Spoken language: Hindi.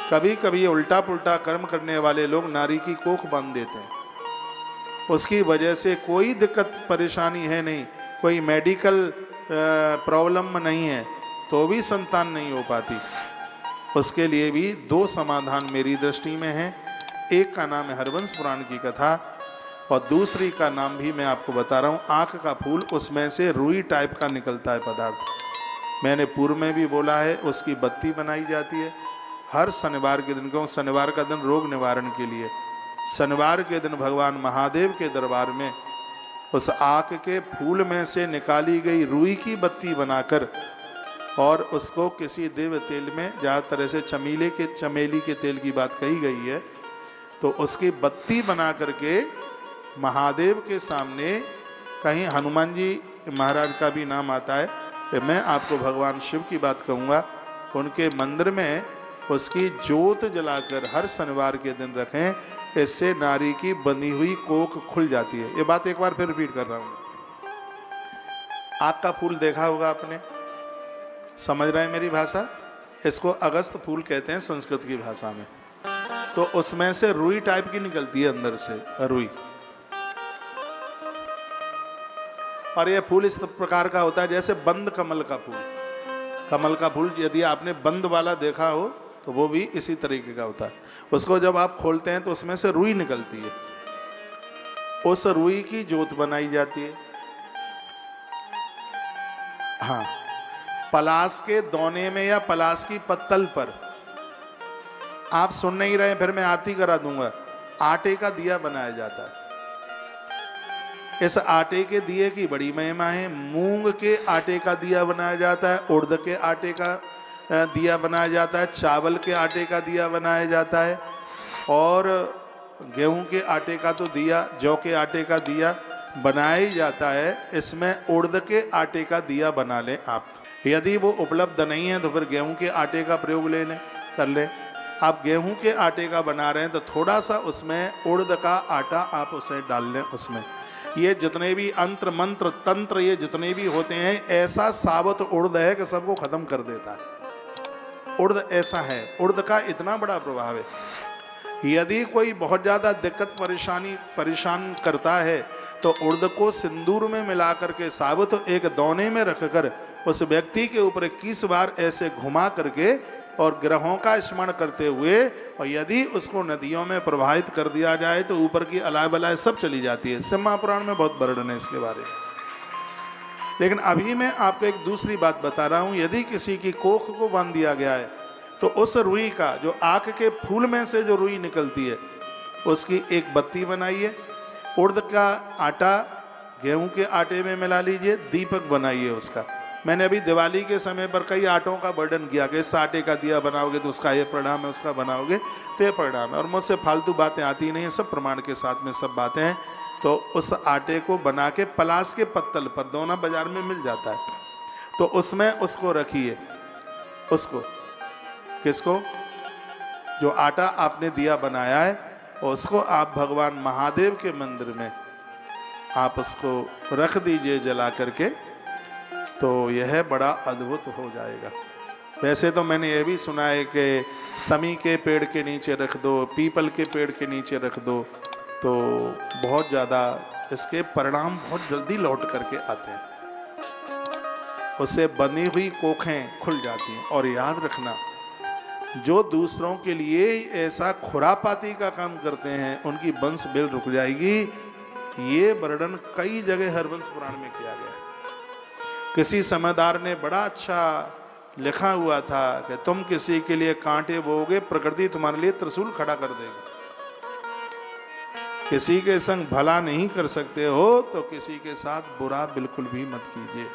कभी कभी उल्टा पुल्टा कर्म करने वाले लोग नारी की कोख बांध देते हैं, उसकी वजह से कोई दिक्कत परेशानी है नहीं, कोई मेडिकल प्रॉब्लम नहीं है, तो भी संतान नहीं हो पाती। उसके लिए भी दो समाधान मेरी दृष्टि में है। एक का नाम है हरवंश पुराण की कथा, और दूसरी का नाम भी मैं आपको बता रहा हूँ, आँख का फूल, उसमें से रुई टाइप का निकलता है पदार्थ। मैंने पूर्व में भी बोला है, उसकी बत्ती बनाई जाती है हर शनिवार के दिन को। शनिवार का दिन रोग निवारण के लिए, शनिवार के दिन भगवान महादेव के दरबार में उस आँख के फूल में से निकाली गई रुई की बत्ती बनाकर, और उसको किसी दिव्य तेल में, ज़्यादातर ऐसे चमेली के तेल की बात कही गई है, तो उसकी बत्ती बना करके महादेव के सामने, कहीं हनुमान जी महाराज का भी नाम आता है, कि मैं आपको भगवान शिव की बात कहूँगा, उनके मंदिर में उसकी जोत जलाकर हर शनिवार के दिन रखें, इससे नारी की बंधी हुई कोख खुल जाती है। ये बात एक बार फिर रिपीट कर रहा हूँ। आग का फूल देखा होगा आपने, समझ रहे हैं मेरी भाषा? इसको अगस्त फूल कहते हैं संस्कृत की भाषा में। तो उसमें से रुई टाइप की निकलती है अंदर से, रुई, और यह फूल इस प्रकार का होता है जैसे बंद कमल का फूल। कमल का फूल यदि आपने बंद वाला देखा हो तो वो भी इसी तरीके का होता है। उसको जब आप खोलते हैं तो उसमें से रुई निकलती है, उस रुई की जोत बनाई जाती है। हाँ, पलास के दोने में या पलास की पत्तल पर, आप सुन नहीं रहे, फिर मैं आरती करा दूंगा, आटे का दिया बनाया जाता है। इस आटे के दिए की बड़ी महिमा है। मूंग के आटे का दिया बनाया जाता है, उड़द के आटे का दिया बनाया जाता है, चावल के आटे का दिया बनाया जाता है, और गेहूं के आटे का तो दिया, जौ के आटे का दिया बनाया ही जाता है। इसमें उड़द के आटे का दिया बना लें आप। यदि वो उपलब्ध नहीं है तो फिर गेहूं के आटे का प्रयोग ले लें, कर लें। आप गेहूं के आटे का बना रहे हैं तो थोड़ा सा उसमें उड़द का आटा आप उसे डाल लें उसमें। ये जितने भी अंत्र मंत्र तंत्र ये जितने भी होते हैं, ऐसा साबुत उड़द है कि सबको खत्म कर देता है। उड़द ऐसा है, उड़द का इतना बड़ा प्रभाव है। यदि कोई बहुत ज्यादा दिक्कत परेशान करता है तो उड़द को सिंदूर में मिला करके साबुत एक दौने में रखकर उस व्यक्ति के ऊपर 21 बार ऐसे घुमा करके और ग्रहों का स्मरण करते हुए, और यदि उसको नदियों में प्रवाहित कर दिया जाए तो ऊपर की अलाय बलाय सब चली जाती है। शिव महापुराण में बहुत वर्णन है इसके बारे में। लेकिन अभी मैं आपको एक दूसरी बात बता रहा हूं। यदि किसी की कोख को बांध दिया गया है तो उस रुई का, जो आँख के फूल में से जो रुई निकलती है, उसकी एक बत्ती बनाइए, उड़द का आटा गेहूं के आटे में मिला लीजिए, दीपक बनाइए उसका। मैंने अभी दिवाली के समय पर कई आटों का वर्णन किया कि इस आटे का दिया बनाओगे तो उसका ये परिणाम है, उसका बनाओगे तो ये परिणाम है, और मुझसे फालतू बातें आती नहीं है, सब प्रमाण के साथ में सब बातें हैं। तो उस आटे को बना के पलास के पत्तल पर, दोना बाजार में मिल जाता है, तो उसमें उसको रखिए। उसको किसको? जो आटा आपने दिया बनाया है, उसको आप भगवान महादेव के मंदिर में आप उसको रख दीजिए जला करके, तो यह बड़ा अद्भुत हो जाएगा। वैसे तो मैंने यह भी सुना है कि समी के पेड़ के नीचे रख दो, पीपल के पेड़ के नीचे रख दो, तो बहुत ज़्यादा इसके परिणाम बहुत जल्दी लौट करके आते हैं। उससे बनी हुई कोखें खुल जाती हैं। और याद रखना, जो दूसरों के लिए ऐसा खुरापाती का काम करते हैं उनकी वंश बिल रुक जाएगी। ये वर्णन कई जगह हरवंश पुराण में किया गया है। किसी समझदार ने बड़ा अच्छा लिखा हुआ था कि तुम किसी के लिए कांटे बोओगे, प्रकृति तुम्हारे लिए त्रिशूल खड़ा कर देगी। किसी के संग भला नहीं कर सकते हो तो किसी के साथ बुरा बिल्कुल भी मत कीजिए।